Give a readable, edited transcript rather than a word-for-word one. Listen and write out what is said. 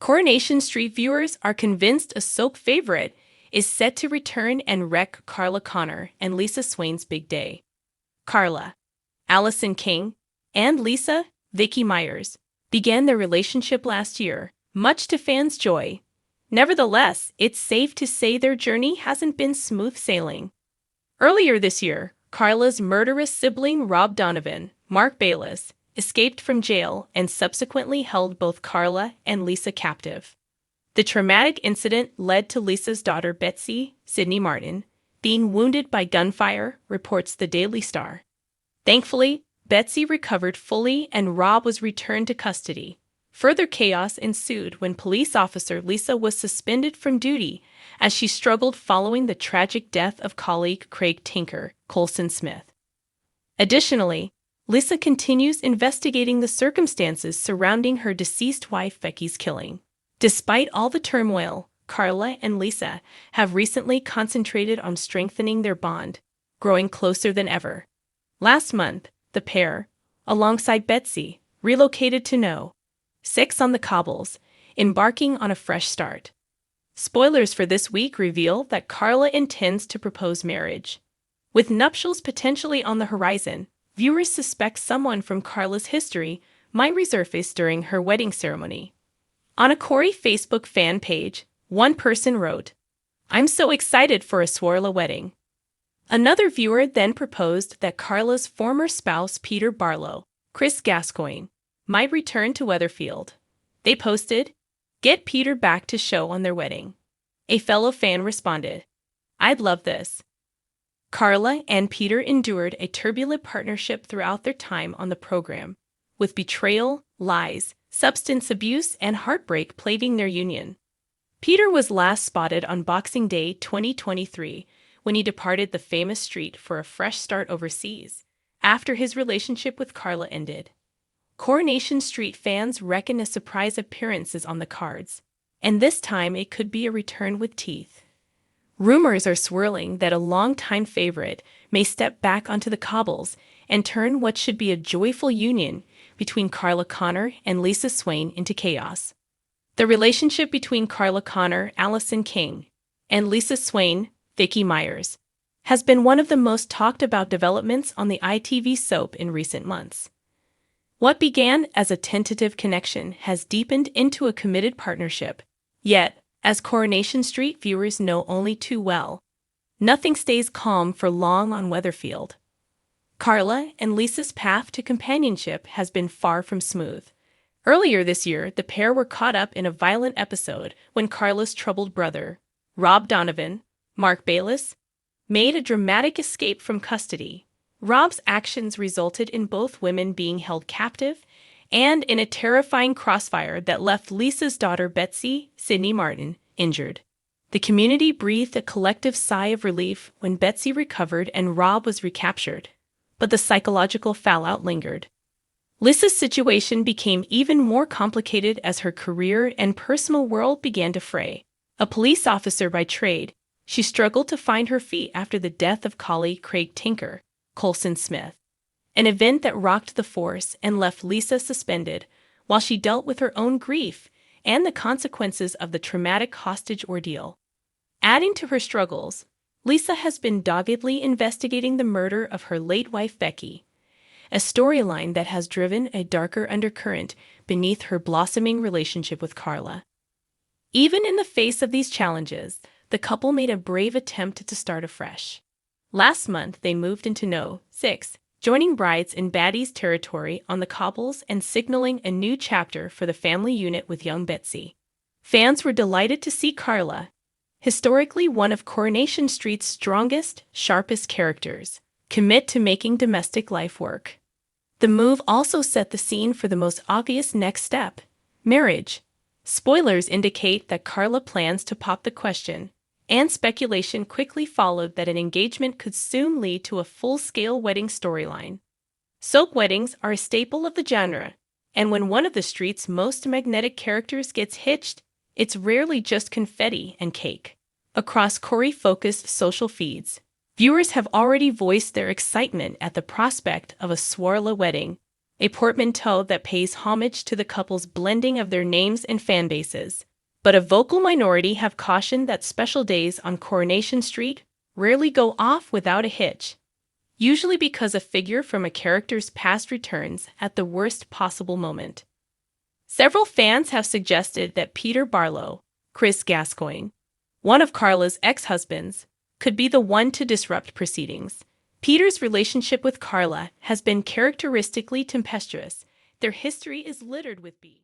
Coronation Street viewers are convinced a soap favorite is set to return and wreck Carla Connor and Lisa Swain's big day. Carla, Allison King, and Lisa, Vicky Myers, began their relationship last year, much to fans' joy. Nevertheless, it's safe to say their journey hasn't been smooth sailing. Earlier this year, Carla's murderous sibling Rob Donovan, Mark Bayless, escaped from jail and subsequently held both Carla and Lisa captive. The traumatic incident led to Lisa's daughter Betsy, Sidney Martin, being wounded by gunfire, reports the Daily Star. Thankfully, Betsy recovered fully and Rob was returned to custody. Further chaos ensued when police officer Lisa was suspended from duty as she struggled following the tragic death of colleague Craig Tinker, Colson Smith. Additionally, Lisa continues investigating the circumstances surrounding her deceased wife Becky's killing. Despite all the turmoil, Carla and Lisa have recently concentrated on strengthening their bond, growing closer than ever. Last month, the pair, alongside Betsy, relocated to No. 6 on the cobbles, embarking on a fresh start. Spoilers for this week reveal that Carla intends to propose marriage. With nuptials potentially on the horizon, viewers suspect someone from Carla's history might resurface during her wedding ceremony. On a Corey Facebook fan page, one person wrote, "I'm so excited for a Swarla wedding." Another viewer then proposed that Carla's former spouse Peter Barlow, Chris Gascoigne, might return to Weatherfield. They posted, "Get Peter back to show on their wedding." A fellow fan responded, "I'd love this." Carla and Peter endured a turbulent partnership throughout their time on the program, with betrayal, lies, substance abuse, and heartbreak plaguing their union. Peter was last spotted on Boxing Day 2023 when he departed the famous street for a fresh start overseas, after his relationship with Carla ended. Coronation Street fans reckon a surprise appearance is on the cards, and this time it could be a return with teeth. Rumors are swirling that a longtime favorite may step back onto the cobbles and turn what should be a joyful union between Carla Connor and Lisa Swain into chaos. The relationship between Carla Connor, Allison King, and Lisa Swain, Vicky Myers, has been one of the most talked about developments on the ITV soap in recent months. What began as a tentative connection has deepened into a committed partnership. Yet, as Coronation Street viewers know only too well, nothing stays calm for long on Weatherfield. Carla and Lisa's path to companionship has been far from smooth. Earlier this year, the pair were caught up in a violent episode when Carla's troubled brother, Rob Donovan, Mark Bayless, made a dramatic escape from custody. Rob's actions resulted in both women being held captive and in a terrifying crossfire that left Lisa's daughter Betsy, Sidney Martin, injured. The community breathed a collective sigh of relief when Betsy recovered and Rob was recaptured, but the psychological fallout lingered. Lisa's situation became even more complicated as her career and personal world began to fray. A police officer by trade, she struggled to find her feet after the death of colleague Craig Tinker, Colson Smith, an event that rocked the force and left Lisa suspended while she dealt with her own grief and the consequences of the traumatic hostage ordeal. Adding to her struggles, Lisa has been doggedly investigating the murder of her late wife Becky, a storyline that has driven a darker undercurrent beneath her blossoming relationship with Carla. Even in the face of these challenges, the couple made a brave attempt to start afresh. Last month, they moved into No. 6, joining brides in baddies territory on the cobbles and signaling a new chapter for the family unit with young Betsy. Fans were delighted to see Carla, historically one of Coronation Street's strongest, sharpest characters, commit to making domestic life work. The move also set the scene for the most obvious next step, marriage. Spoilers indicate that Carla plans to pop the question, and speculation quickly followed that an engagement could soon lead to a full-scale wedding storyline. Soap weddings are a staple of the genre, and when one of the street's most magnetic characters gets hitched, it's rarely just confetti and cake. Across Corey-focused social feeds, viewers have already voiced their excitement at the prospect of a Swarla wedding, a portmanteau that pays homage to the couple's blending of their names and fan bases. But a vocal minority have cautioned that special days on Coronation Street rarely go off without a hitch, usually because a figure from a character's past returns at the worst possible moment. Several fans have suggested that Peter Barlow, Chris Gascoigne, one of Carla's ex-husbands, could be the one to disrupt proceedings. Peter's relationship with Carla has been characteristically tempestuous. Their history is littered with beef.